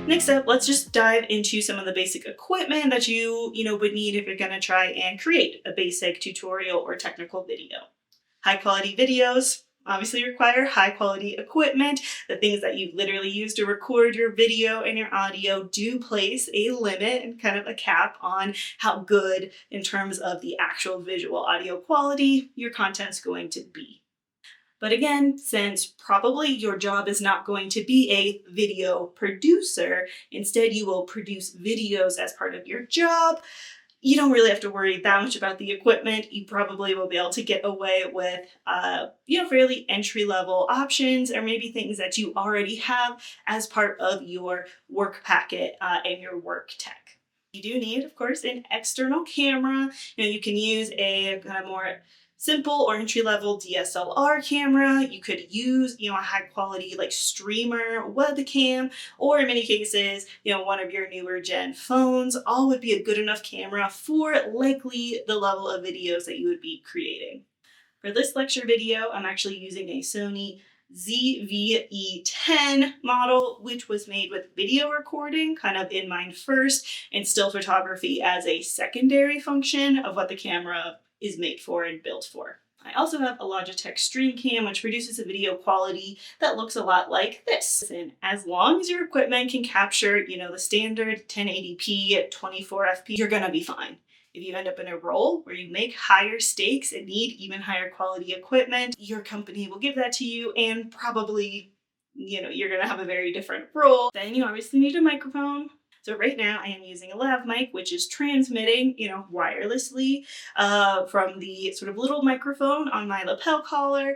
Next up, let's just dive into some of the basic equipment that you would need if you're going to try and create a basic tutorial or technical video. High quality videos obviously require high quality equipment. The things that you literally use to record your video and your audio do place a limit and kind of a cap on how good in terms of the actual visual audio quality your content's going to be. But again, since probably your job is not going to be a video producer, instead you will produce videos as part of your job, you don't really have to worry that much about the equipment. You probably will be able to get away with, fairly entry-level options, or maybe things that you already have as part of your work packet and your work tech. You do need, of course, an external camera. You can use a kind of more simple or entry-level DSLR camera. You could use, a high quality like streamer webcam, or in many cases, one of your newer gen phones. All would be a good enough camera for likely the level of videos that you would be creating. For this lecture video, I'm actually using a Sony ZV-E10 model, which was made with video recording kind of in mind first, and still photography as a secondary function of what the camera is made for and built for. I also have a Logitech StreamCam, which produces a video quality that looks a lot like this. And as long as your equipment can capture, the standard 1080p 24 FPS, you're gonna be fine. If you end up in a role where you make higher stakes and need even higher quality equipment, your company will give that to you, and probably, you're gonna have a very different role. Then you obviously need a microphone. So right now I am using a lav mic, which is transmitting, wirelessly from the sort of little microphone on my lapel collar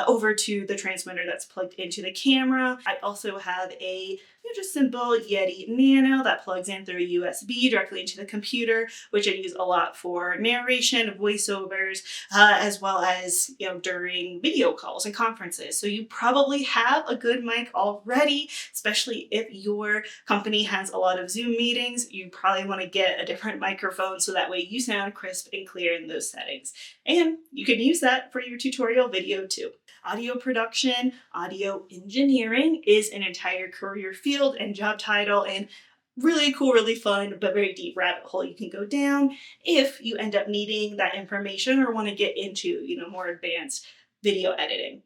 over to the transmitter that's plugged into the camera. I also have a just simple Yeti Nano that plugs in through a USB directly into the computer, which I use a lot for narration, voiceovers, as well as, during video calls and conferences. So you probably have a good mic already, especially if your company has a lot of Zoom meetings. You probably want to get a different microphone so that way you sound crisp and clear in those settings. And you can use that for your tutorial video too. Audio production, audio engineering is an entire career field and job title, and really cool, really fun, but very deep rabbit hole you can go down if you end up needing that information or want to get into, more advanced video editing.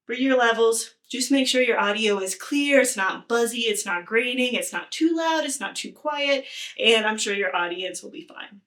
For your levels, just make sure your audio is clear, it's not buzzy, it's not grating, it's not too loud, it's not too quiet, and I'm sure your audience will be fine.